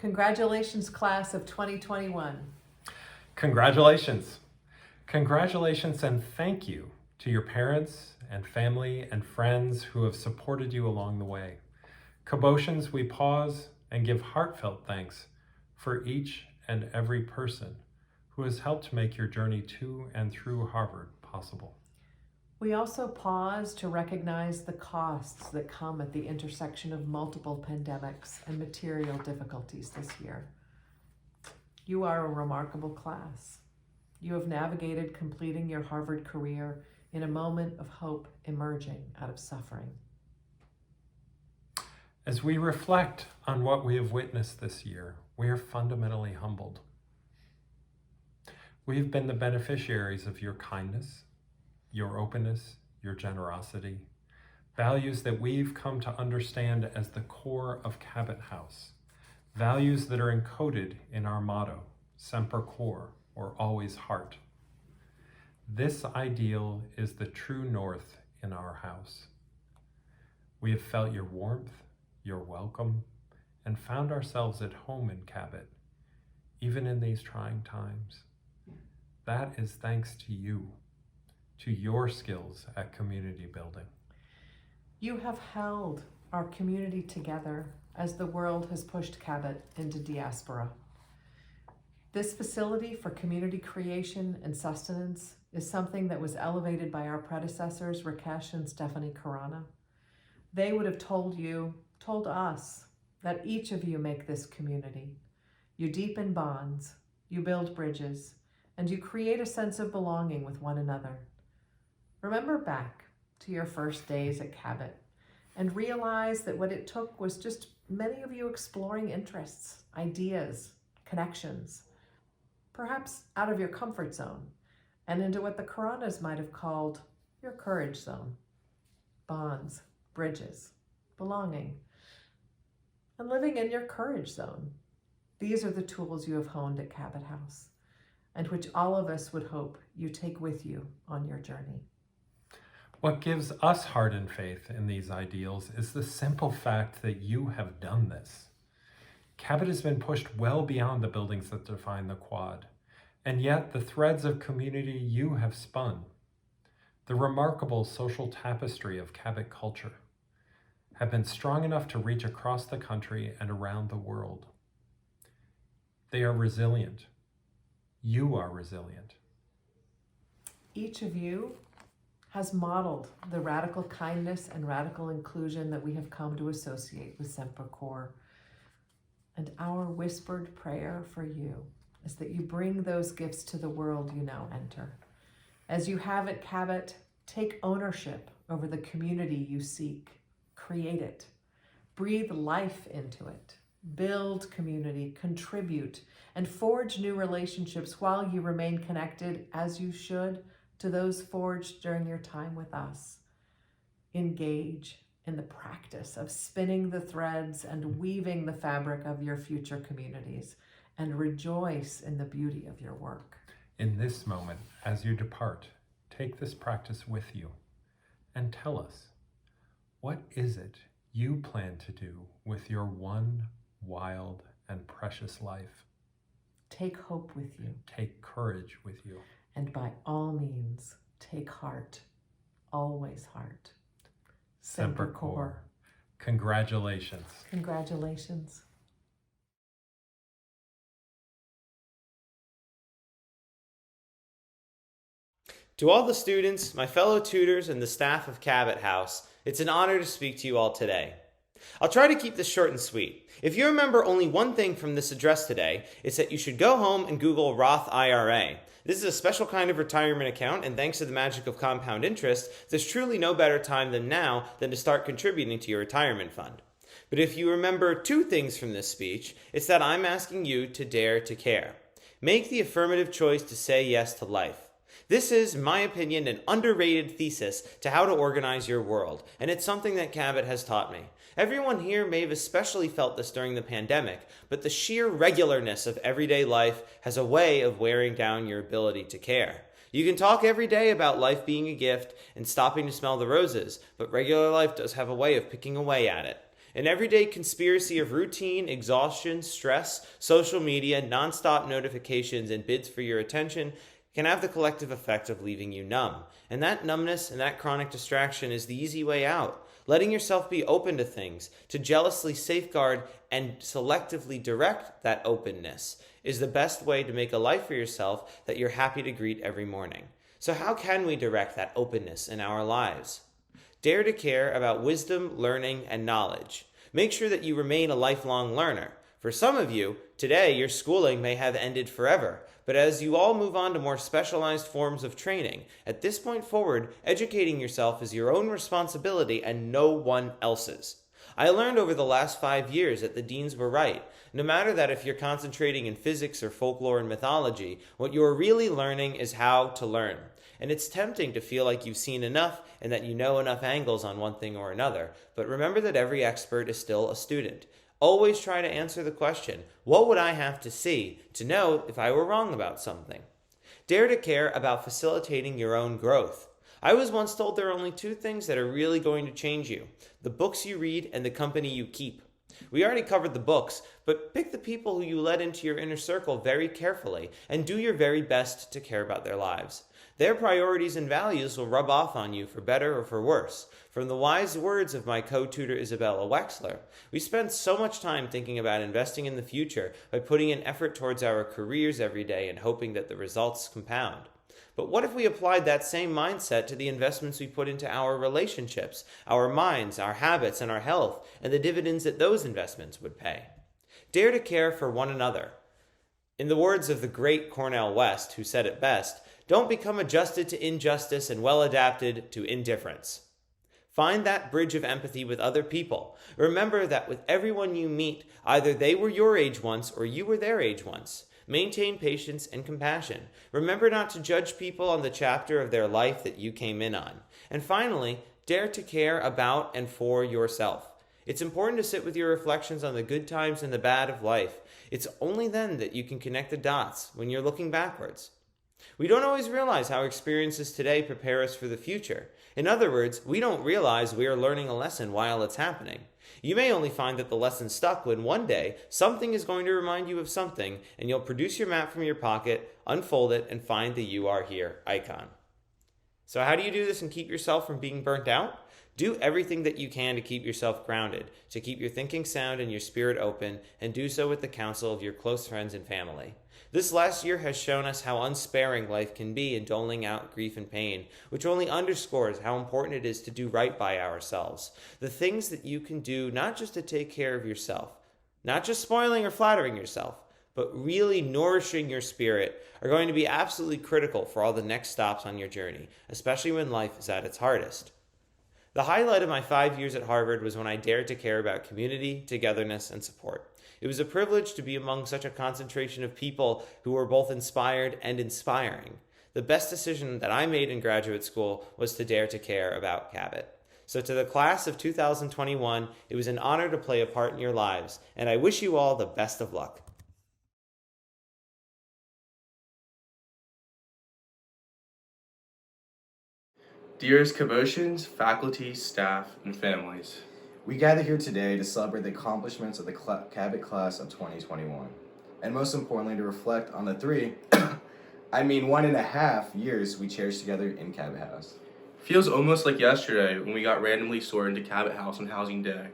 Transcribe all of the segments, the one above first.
Congratulations, class of 2021. Congratulations. Congratulations and thank you to your parents and family and friends who have supported you along the way. Cabotians, we pause and give heartfelt thanks for each and every person who has helped make your journey to and through Harvard possible. We also pause to recognize the costs that come at the intersection of multiple pandemics and material difficulties this year. You are a remarkable class. You have navigated completing your Harvard career in a moment of hope emerging out of suffering. As we reflect on what we have witnessed this year, we are fundamentally humbled. We have been the beneficiaries of your kindness, your openness, your generosity, values that we've come to understand as the core of Cabot House, values that are encoded in our motto, Semper Cor, or always heart. This ideal is the true north in our house. We have felt your warmth, your welcome, and found ourselves at home in Cabot, even in these trying times. That is thanks to you, to your skills at community building. You have held our community together as the world has pushed Cabot into diaspora. This facility for community creation and sustenance is something that was elevated by our predecessors, Rakesh and Stephanie Karana. They would have told us, that each of you make this community. You deepen bonds, you build bridges, and you create a sense of belonging with one another. Remember back to your first days at Cabot and realize that what it took was just many of you exploring interests, ideas, connections, perhaps out of your comfort zone and into what the Karanas might have called your courage zone. Bonds, bridges, belonging, and living in your courage zone. These are the tools you have honed at Cabot House and which all of us would hope you take with you on your journey. What gives us heart and faith in these ideals is the simple fact that you have done this. Cabot has been pushed well beyond the buildings that define the quad, and yet the threads of community you have spun, the remarkable social tapestry of Cabot culture, have been strong enough to reach across the country and around the world. They are resilient. You are resilient. Each of you has modeled the radical kindness and radical inclusion that we have come to associate with Semper Cor. And our whispered prayer for you is that you bring those gifts to the world you now enter. As you have at Cabot, take ownership over the community you seek. Create it. Breathe life into it. Build community, contribute, and forge new relationships while you remain connected, as you should, to those forged during your time with us. Engage in the practice of spinning the threads and weaving the fabric of your future communities, and rejoice in the beauty of your work. In this moment, as you depart, take this practice with you and tell us, what is it you plan to do with your one wild and precious life? Take hope with you. Take courage with you. And by all means, take heart, always heart. Semper Cor. Congratulations. Congratulations. To all the students, my fellow tutors, and the staff of Cabot House, it's an honor to speak to you all today. I'll try to keep this short and sweet. If you remember only one thing from this address today, it's that you should go home and Google Roth IRA. This is a special kind of retirement account, and thanks to the magic of compound interest, there's truly no better time than now than to start contributing to your retirement fund. But if you remember two things from this speech, it's that I'm asking you to dare to care. Make the affirmative choice to say yes to life. This is, in my opinion, an underrated thesis to how to organize your world, and it's something that Cabot has taught me. Everyone here may have especially felt this during the pandemic, but the sheer regularness of everyday life has a way of wearing down your ability to care. You can talk every day about life being a gift and stopping to smell the roses, but regular life does have a way of picking away at it. An everyday conspiracy of routine, exhaustion, stress, social media, nonstop notifications, and bids for your attention can have the collective effect of leaving you numb. And that numbness and that chronic distraction is the easy way out. Letting yourself be open to things, to jealously safeguard and selectively direct that openness, is the best way to make a life for yourself that you're happy to greet every morning. So how can we direct that openness in our lives? Dare to care about wisdom, learning, and knowledge. Make sure that you remain a lifelong learner. For some of you, today your schooling may have ended forever, but as you all move on to more specialized forms of training, at this point forward, educating yourself is your own responsibility and no one else's. I learned over the last 5 years that the deans were right. No matter that if you're concentrating in physics or folklore and mythology, what you're really learning is how to learn. And it's tempting to feel like you've seen enough and that you know enough angles on one thing or another, but remember that every expert is still a student. Always try to answer the question, what would I have to see to know if I were wrong about something? Dare to care about facilitating your own growth. I was once told there are only 2 things that are really going to change you: the books you read and the company you keep. We already covered the books, but pick the people who you let into your inner circle very carefully and do your very best to care about their lives. Their priorities and values will rub off on you for better or for worse. From the wise words of my co-tutor Isabella Wexler, we spend so much time thinking about investing in the future by putting in effort towards our careers every day and hoping that the results compound. But what if we applied that same mindset to the investments we put into our relationships, our minds, our habits, and our health, and the dividends that those investments would pay? Dare to care for one another. In the words of the great Cornel West, who said it best, don't become adjusted to injustice and well adapted to indifference. Find that bridge of empathy with other people. Remember that with everyone you meet, either they were your age once or you were their age once. Maintain patience and compassion. Remember not to judge people on the chapter of their life that you came in on. And finally, dare to care about and for yourself. It's important to sit with your reflections on the good times and the bad of life. It's only then that you can connect the dots when you're looking backwards. We don't always realize how experiences today prepare us for the future. In other words, we don't realize we are learning a lesson while it's happening. You may only find that the lesson stuck when one day something is going to remind you of something, and you'll produce your map from your pocket, unfold it, and find the "You Are Here" icon. So how do you do this and keep yourself from being burnt out? Do everything that you can to keep yourself grounded, to keep your thinking sound and your spirit open, and do so with the counsel of your close friends and family. This last year has shown us how unsparing life can be in doling out grief and pain, which only underscores how important it is to do right by ourselves. The things that you can do not just to take care of yourself, not just spoiling or flattering yourself, but really nourishing your spirit are going to be absolutely critical for all the next stops on your journey, especially when life is at its hardest. The highlight of my 5 years at Harvard was when I dared to care about community, togetherness, and support. It was a privilege to be among such a concentration of people who were both inspired and inspiring. The best decision that I made in graduate school was to dare to care about Cabot. So to the class of 2021, it was an honor to play a part in your lives, and I wish you all the best of luck. Dearest Cabotians, faculty, staff, and families, We gather here today to celebrate the accomplishments of the Cabot class of 2021, and most importantly, to reflect on the 1.5 years we cherished together in Cabot House. feels almost like yesterday when we got randomly sorted into Cabot House on housing day.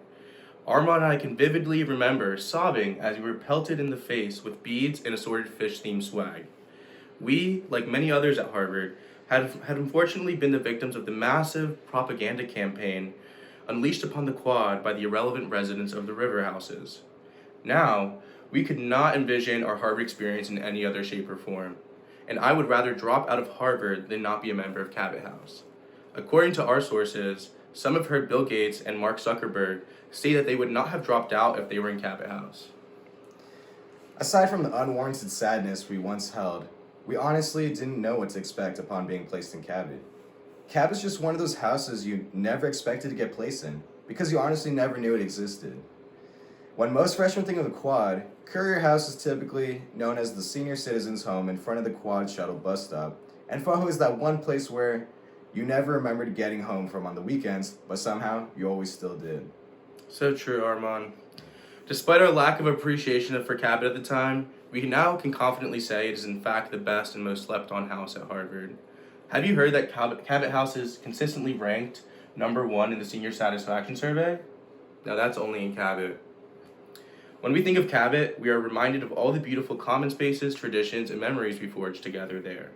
Armand and I can vividly remember sobbing as we were pelted in the face with beads and assorted fish-themed swag. We, like many others at Harvard, had unfortunately been the victims of the massive propaganda campaign unleashed upon the quad by the irrelevant residents of the river houses. Now, we could not envision our Harvard experience in any other shape or form, and I would rather drop out of Harvard than not be a member of Cabot House. According to our sources, some have heard Bill Gates and Mark Zuckerberg say that they would not have dropped out if they were in Cabot House. Aside from the unwarranted sadness we once held, we honestly didn't know what to expect upon being placed in Cabot. Cabot's just one of those houses you never expected to get placed in, because you honestly never knew it existed. When most freshmen think of the quad, Courier House is typically known as the senior citizens' home in front of the quad shuttle bus stop, and FOHO is that one place where you never remembered getting home from on the weekends, but somehow you always still did. So true, Armand. Despite our lack of appreciation for Cabot at the time, we now can confidently say it is in fact the best and most slept on house at Harvard. Have you heard that Cabot House is consistently ranked #1 in the senior satisfaction survey? Now that's only in Cabot. When we think of Cabot, we are reminded of all the beautiful common spaces, traditions, and memories we forged together there.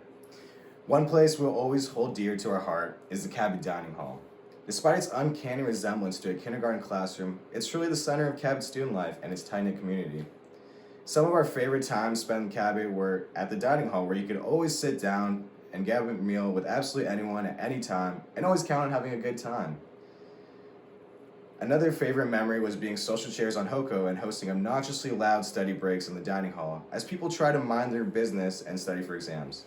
One place we'll always hold dear to our heart is the Cabot Dining Hall. Despite its uncanny resemblance to a kindergarten classroom, it's truly the center of Cabot student life and its tight-knit community. Some of our favorite times spent in Cabot were at the dining hall, where you could always sit down and get a meal with absolutely anyone at any time and always count on having a good time. Another favorite memory was being social chairs on Hoko and hosting obnoxiously loud study breaks in the dining hall as people try to mind their business and study for exams.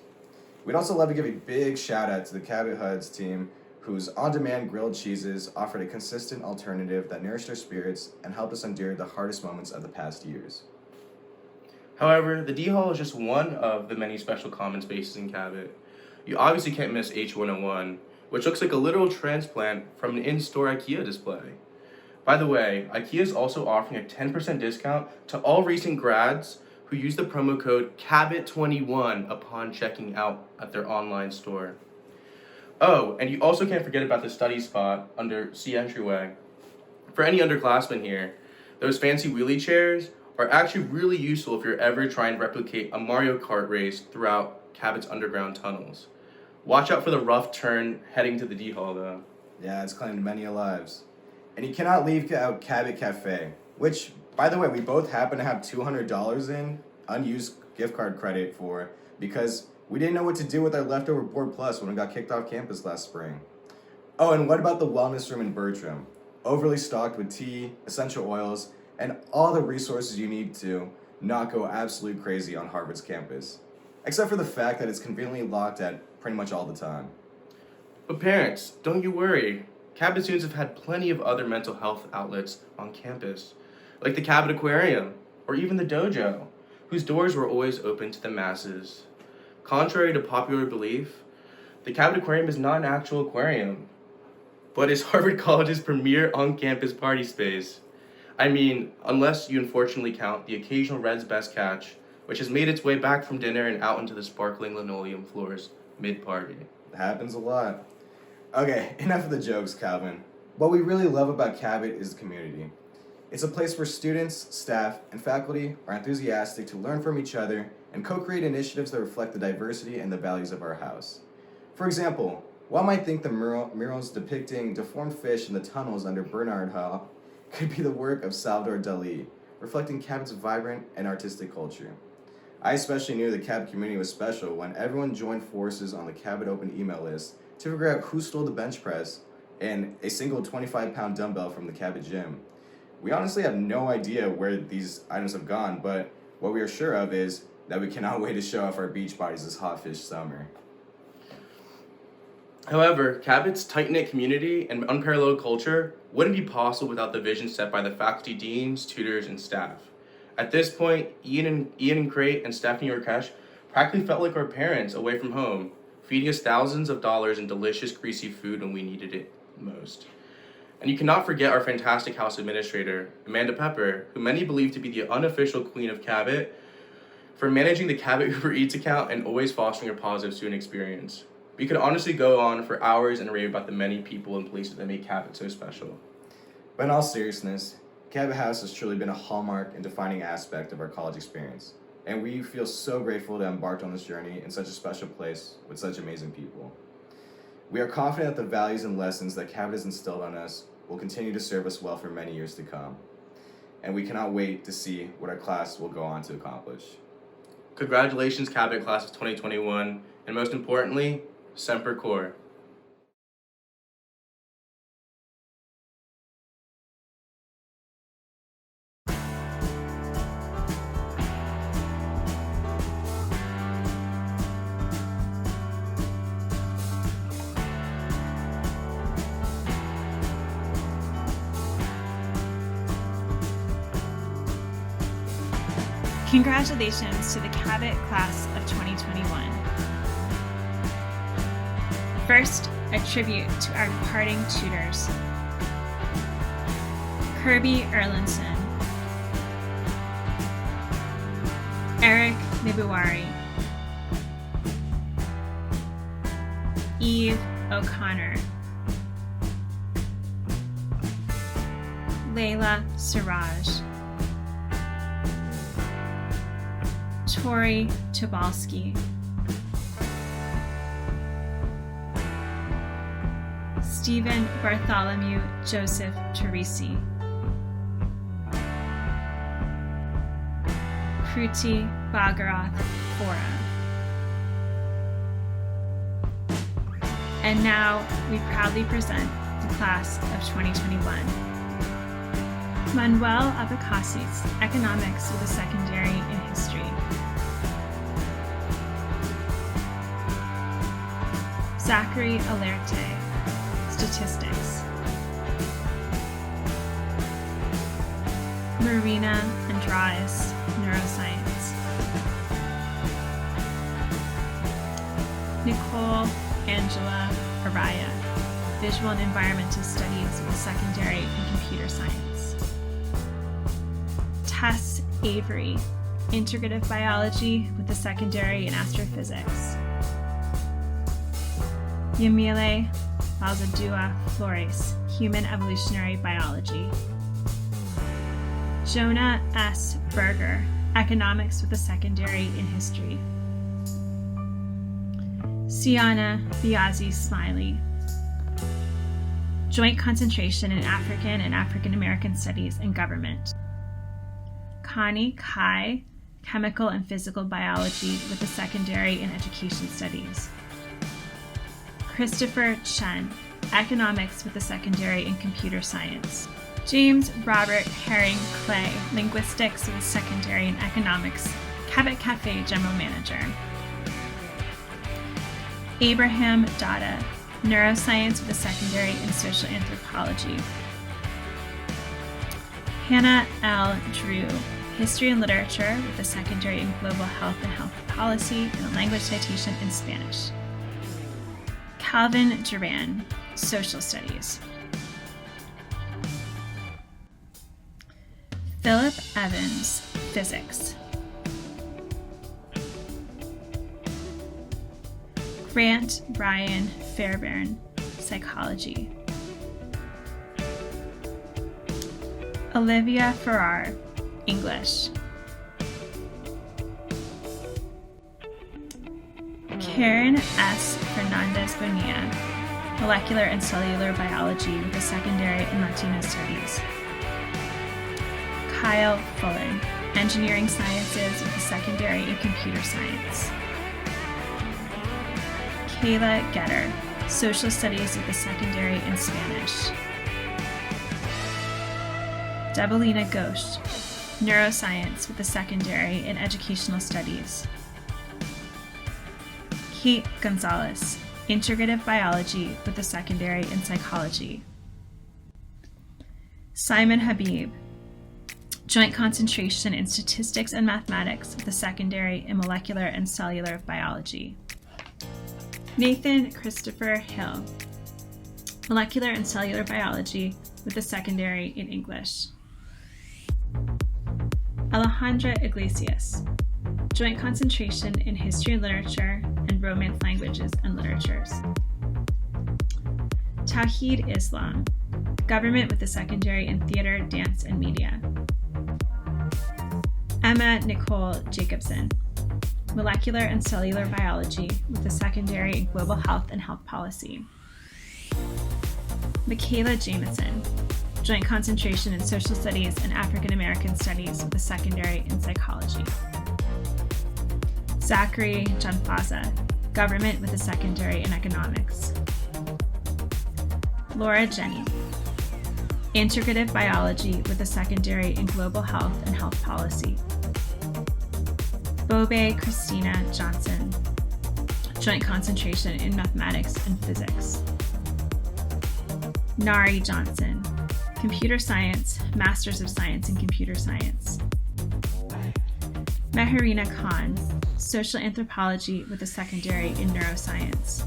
We'd also love to give a big shout out to the Cabot HUD's team, whose on-demand grilled cheeses offered a consistent alternative that nourished our spirits and helped us endure the hardest moments of the past years. However, the D Hall is just one of the many special common spaces in Cabot. You obviously can't miss H101, which looks like a literal transplant from an in-store IKEA display. By the way, IKEA is also offering a 10% discount to all recent grads who use the promo code CABOT21 upon checking out at their online store. Oh, and you also can't forget about the study spot under C entryway. For any underclassmen here, those fancy wheelie chairs are actually really useful if you're ever trying to replicate a Mario Kart race throughout Cabot's underground tunnels. Watch out for the rough turn heading to the D Hall though. Yeah, it's claimed many lives. And you cannot leave out Cabot Cafe, which, by the way, we both happen to have $200 in unused gift card credit for because we didn't know what to do with our leftover Board Plus when we got kicked off campus last spring. Oh, and what about the wellness room in Bertram? Overly stocked with tea, essential oils, and all the resources you need to not go absolute crazy on Harvard's campus. Except for the fact that it's conveniently locked at pretty much all the time. But parents, don't you worry. Cabot students have had plenty of other mental health outlets on campus, like the Cabot Aquarium, or even the Dojo, whose doors were always open to the masses. Contrary to popular belief, the Cabot Aquarium is not an actual aquarium, but is Harvard College's premier on-campus party space. I mean, unless you unfortunately count the occasional Red's Best Catch, which has made its way back from dinner and out into the sparkling linoleum floors mid-party. It happens a lot. Okay, enough of the jokes, Calvin. What we really love about Cabot is the community. It's a place where students, staff, and faculty are enthusiastic to learn from each other and co-create initiatives that reflect the diversity and the values of our house. For example, one might think the murals depicting deformed fish in the tunnels under Bernard Hall could be the work of Salvador Dali, reflecting Cabot's vibrant and artistic culture. I especially knew the Cabot community was special when everyone joined forces on the Cabot Open email list to figure out who stole the bench press and a single 25-pound dumbbell from the Cabot gym. We honestly have no idea where these items have gone, but what we are sure of is that we cannot wait to show off our beach bodies this hot fish summer. However, Cabot's tight-knit community and unparalleled culture wouldn't be possible without the vision set by the faculty, deans, tutors, and staff. At this point, Ian and Crate and Stephanie Urkesh practically felt like our parents away from home, feeding us thousands of dollars in delicious, greasy food when we needed it most. And you cannot forget our fantastic house administrator, Amanda Pepper, who many believe to be the unofficial queen of Cabot, for managing the Cabot Uber Eats account and always fostering a positive student experience. We could honestly go on for hours and rave about the many people and places that make Cabot so special. But in all seriousness, Cabot House has truly been a hallmark and defining aspect of our college experience, and we feel so grateful to have embarked on this journey in such a special place with such amazing people. We are confident that the values and lessons that Cabot has instilled on us will continue to serve us well for many years to come, and we cannot wait to see what our class will go on to accomplish. Congratulations, Cabot Class of 2021, and most importantly, Semper Core. Congratulations to the Cabot Class of 2021. First, a tribute to our departing tutors. Kirby Erlinson, Eric Nibuwari, Eve O'Connor, Layla Siraj, Tori Tobalski, Stephen Bartholomew Joseph Teresi, Kruti Bhagarath Fora. And now we proudly present the class of 2021. Manuel Abacasis, Economics with a Secondary in History. Zachary Alerte, Statistics. Marina Andrais, Neuroscience. Nicole Angela Araya, Visual and Environmental Studies with a Secondary in Computer Science. Tess Avery, Integrative Biology with a Secondary in Astrophysics. Yamile Balzadua Flores, Human Evolutionary Biology. Jonah S. Berger, Economics with a Secondary in History. Siana Biazi Smiley, Joint Concentration in African and African American Studies and Government. Connie Kai, Chemical and Physical Biology with a Secondary in Education Studies. Christopher Chen, Economics with a Secondary in Computer Science. James Robert Herring Clay, Linguistics with a Secondary in Economics, Cabot Cafe General Manager. Abraham Dada, Neuroscience with a Secondary in Social Anthropology. Hannah L. Drew, History and Literature with a Secondary in Global Health and Health Policy and a Language Citation in Spanish. Calvin Duran, Social Studies. Philip Evans, Physics. Grant Brian Fairbairn, Psychology. Olivia Farrar, English. Karen S. Fernandez Bonilla, Molecular and Cellular Biology with a Secondary in Latino Studies. Kyle Fullen, Engineering Sciences with a Secondary in Computer Science. Kayla Getter, Social Studies with a Secondary in Spanish. Debelina Ghosh, Neuroscience with a Secondary in Educational Studies. Kate Gonzalez, Integrative Biology with a Secondary in Psychology. Simon Habib, Joint Concentration in Statistics and Mathematics with a Secondary in Molecular and Cellular Biology. Nathan Christopher Hill, Molecular and Cellular Biology with a Secondary in English. Alejandra Iglesias, Joint Concentration in History and Literature and Romance Languages and Literatures. Tawheed Islam, Government with a Secondary in Theater, Dance, and Media. Emma Nicole Jacobson, Molecular and Cellular Biology with a Secondary in Global Health and Health Policy. Michaela Jameson, Joint Concentration in Social Studies and African American Studies with a Secondary in Psychology. Zachary Janfaza, Government with a Secondary in Economics. Laura Jenny, Integrative Biology with a Secondary in Global Health and Health Policy. Bobe Christina Johnson, Joint Concentration in Mathematics and Physics. Nari Johnson, Computer Science, Masters of Science in Computer Science. Meherina Khan, Social Anthropology with a Secondary in Neuroscience.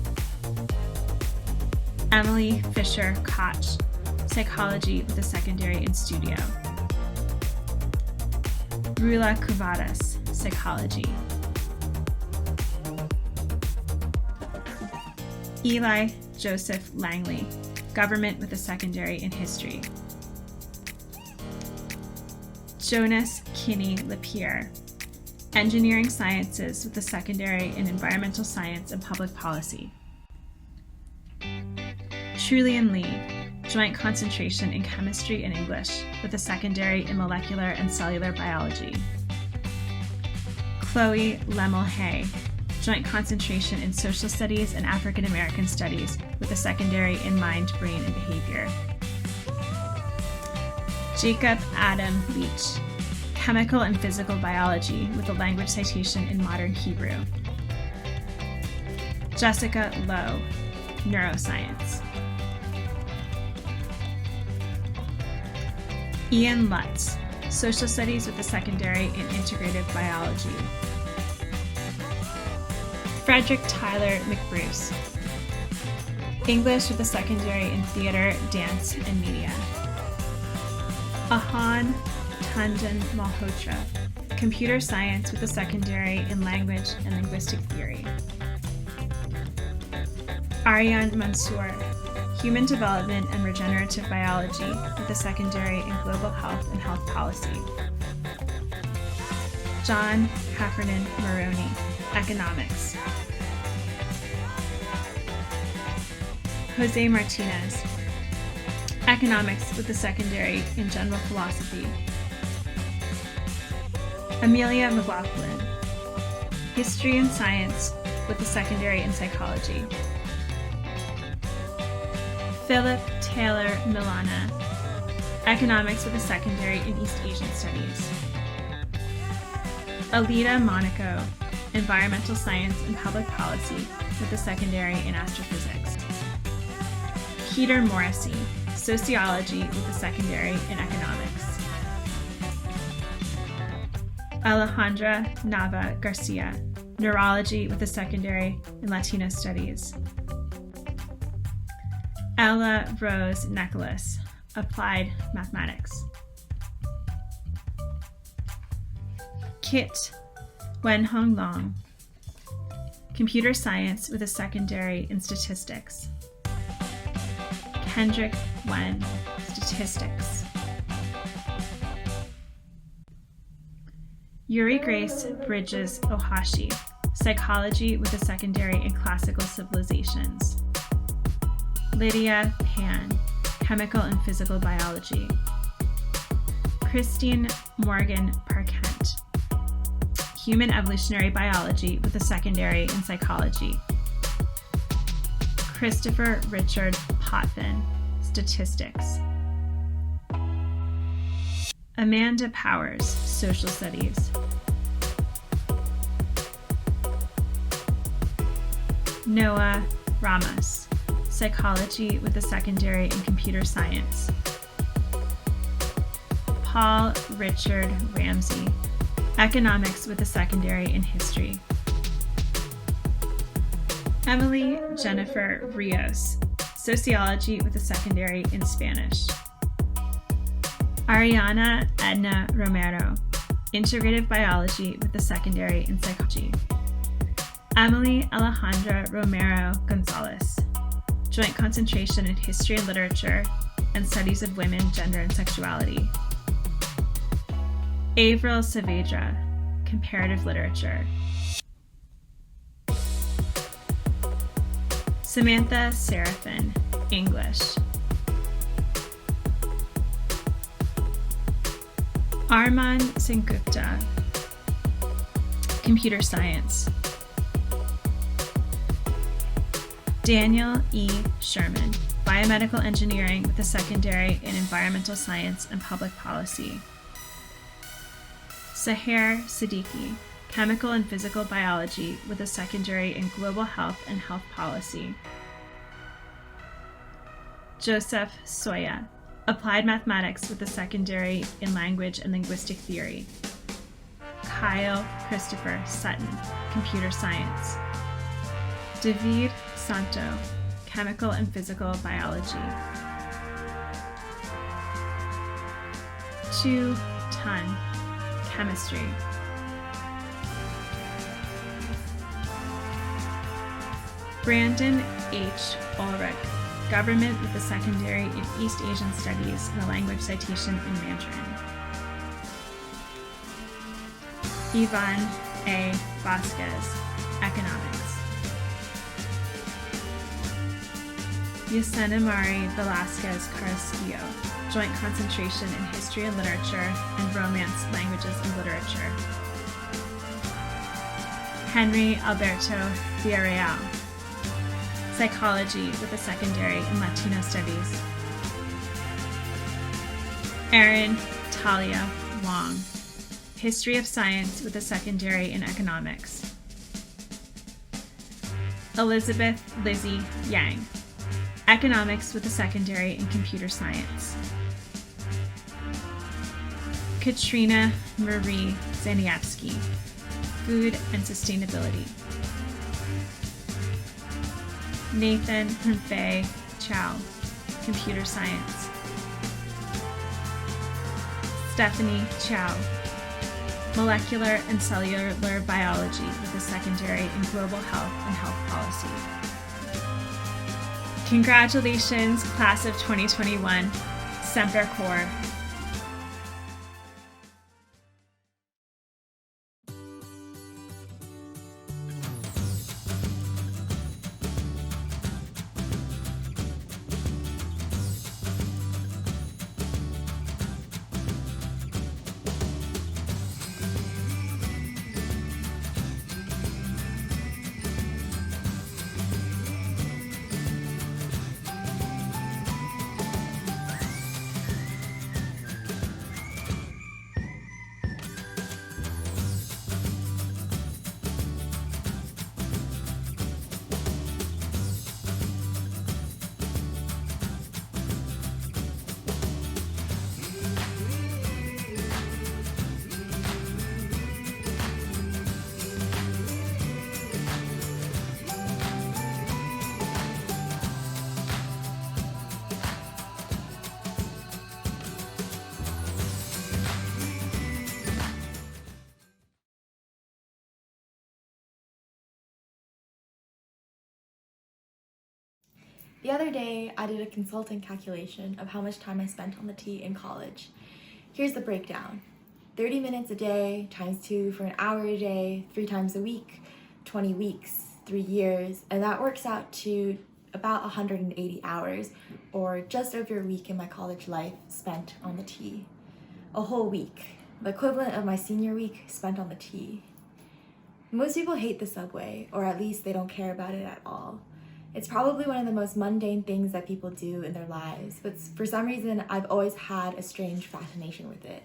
Emily Fisher Koch, psychology with a secondary in studio. Rula Kuvadas, psychology. Eli Joseph Langley, government with a secondary in history. Jonas Kinney Lapierre, engineering sciences with a secondary in environmental science and public policy. Trulian Lee, joint concentration in chemistry and English with a secondary in molecular and cellular biology. Chloe Lemel-Hay, joint concentration in social studies and African American studies with a secondary in mind, brain, and behavior. Jacob Adam Leach, chemical and physical biology with a language citation in modern Hebrew. Jessica Lowe, neuroscience. Ian Lutz, social studies with a secondary in integrative biology. Frederick Tyler McBruce, English with a secondary in theater, dance, and media. Ahan Tandon Malhotra, computer science with a secondary in language and linguistic theory. Aryan Mansour, human development and regenerative biology with a secondary in global health and health policy. John Heffernan Maroney, economics. Jose Martinez, economics with a secondary in general philosophy. Amelia McLaughlin, history and science with a secondary in psychology. Philip Taylor Milana, economics with a secondary in East Asian studies. Alida Monaco, environmental science and public policy with a secondary in astrophysics. Peter Morrissey, sociology with a secondary in economics. Alejandra Nava Garcia, neurology with a secondary in Latino studies. Ella Rose Nicholas, applied mathematics. Kit Wenhong Long, computer science with a secondary in statistics. Kendrick Wen, statistics. Yuri Grace Bridges Ohashi, psychology with a secondary in classical civilizations. Lydia Pan, chemical and physical biology. Christine Morgan Parkent, human evolutionary biology with a secondary in psychology. Christopher Richard Potvin, statistics. Amanda Powers, social studies. Noah Ramos, psychology with a secondary in computer science. Paul Richard Ramsey, economics with a secondary in history. Emily Jennifer Rios, sociology with a secondary in Spanish. Ariana Edna Romero, integrative biology with a secondary in psychology. Emily Alejandra Romero Gonzalez, joint concentration in history and literature and studies of women, gender, and sexuality. Avril Saavedra, comparative literature. Samantha Seraphin, English. Arman Sengupta, computer science. Daniel E. Sherman, biomedical engineering with a secondary in environmental science and public policy. Saher Siddiqui, chemical and physical biology with a secondary in global health and health policy. Joseph Soya, applied mathematics with a secondary in language and linguistic theory. Kyle Christopher Sutton, computer science. David Santo, chemical and physical biology. 2-ton chemistry. Brandon H. Ulrich, government with a secondary in East Asian Studies and a language citation in Mandarin. Ivan A. Vasquez, economics. Yosenimari Velasquez Carrasquillo, joint concentration in history and literature and romance, languages, and literature. Henry Alberto Villarreal, psychology with a secondary in Latino studies. Erin Talia Wong, history of science with a secondary in economics. Elizabeth Lizzie Yang, economics with a secondary in computer science. Katrina Marie Zaniewski, food and sustainability. Nathan Humphrey Chow, computer science. Stephanie Chow, molecular and cellular biology with a secondary in global health and health policy. Congratulations, class of 2021, Semper Corps. The other day, I did a consultant calculation of how much time I spent on the T in college. Here's the breakdown. 30 minutes a day times 2 for an hour a day, 3 times a week, 20 weeks, 3 years, and that works out to about 180 hours, or just over a week in my college life spent on the T. A whole week, the equivalent of my senior week spent on the T. Most people hate the subway, or at least they don't care about it at all. It's probably one of the most mundane things that people do in their lives, but for some reason, I've always had a strange fascination with it.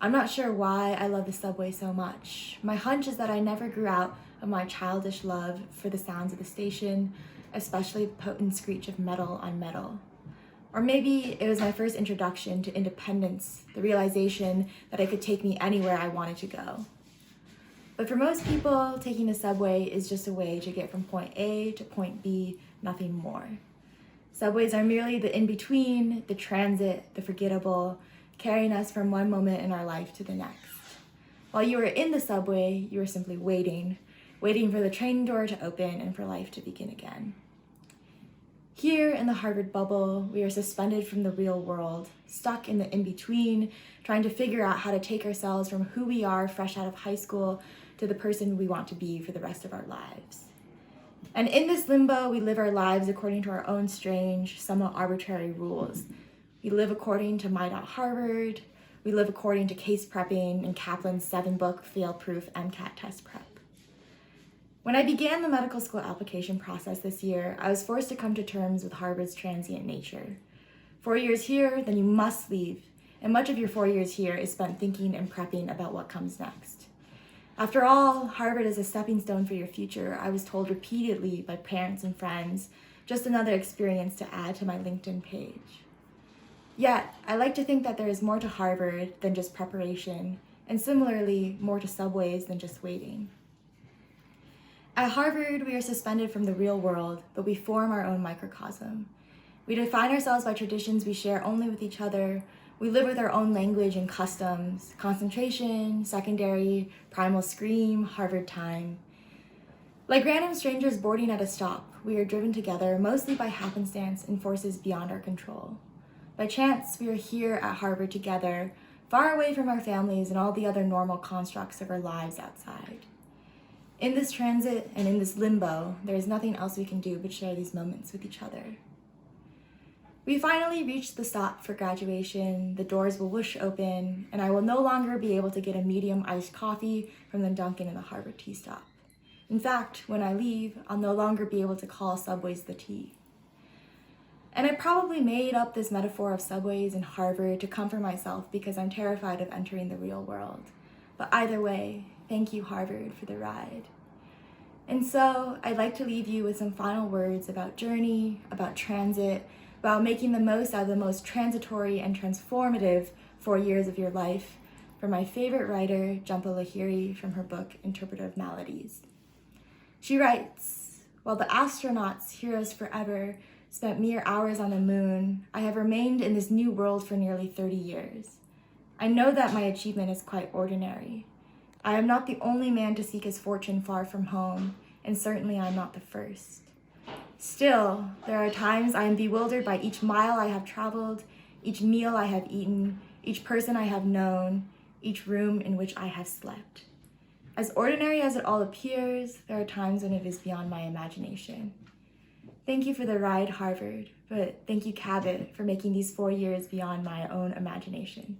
I'm not sure why I love the subway so much. My hunch is that I never grew out of my childish love for the sounds of the station, especially the potent screech of metal on metal. Or maybe it was my first introduction to independence, the realization that it could take me anywhere I wanted to go. But for most people, taking the subway is just a way to get from point A to point B, nothing more. Subways are merely the in-between, the transit, the forgettable, carrying us from one moment in our life to the next. While you are in the subway, you are simply waiting for the train door to open and for life to begin again. Here in the Harvard bubble, we are suspended from the real world, stuck in the in-between, trying to figure out how to take ourselves from who we are fresh out of high school to the person we want to be for the rest of our lives. And in this limbo, we live our lives according to our own strange, somewhat arbitrary rules. We live according to My.Harvard, we live according to case prepping and Kaplan's 7-book fail-proof MCAT test prep. When I began the medical school application process this year, I was forced to come to terms with Harvard's transient nature. 4 years here, then you must leave, and much of your 4 years here is spent thinking and prepping about what comes next. After all, Harvard is a stepping stone for your future, I was told repeatedly by parents and friends, just another experience to add to my LinkedIn page. Yet, I like to think that there is more to Harvard than just preparation, and similarly, more to subways than just waiting. At Harvard, we are suspended from the real world, but we form our own microcosm. We define ourselves by traditions we share only with each other, We live with our own language and customs, concentration, secondary, primal scream, Harvard time. Like random strangers boarding at a stop, we are driven together mostly by happenstance and forces beyond our control. By chance, we are here at Harvard together, far away from our families and all the other normal constructs of our lives outside. In this transit and in this limbo, there is nothing else we can do but share these moments with each other. We finally reached the stop for graduation, the doors will whoosh open, and I will no longer be able to get a medium iced coffee from the Dunkin' in the Harvard tea stop. In fact, when I leave, I'll no longer be able to call Subways the tea. And I probably made up this metaphor of Subways in Harvard to comfort myself because I'm terrified of entering the real world. But either way, thank you, Harvard, for the ride. And so, I'd like to leave you with some final words about journey, about transit, about making the most out of the most transitory and transformative 4 years of your life, from my favorite writer, Jhumpa Lahiri, from her book, Interpretive Maladies. She writes, "While the astronauts, heroes forever, spent mere hours on the moon, I have remained in this new world for nearly 30 years. I know that my achievement is quite ordinary. I am not the only man to seek his fortune far from home, and certainly I am not the first. Still, there are times I am bewildered by each mile I have traveled, each meal I have eaten, each person I have known, each room in which I have slept. As ordinary as it all appears, there are times when it is beyond my imagination. Thank you for the ride, Harvard, but thank you, Cabot, for making these 4 years beyond my own imagination."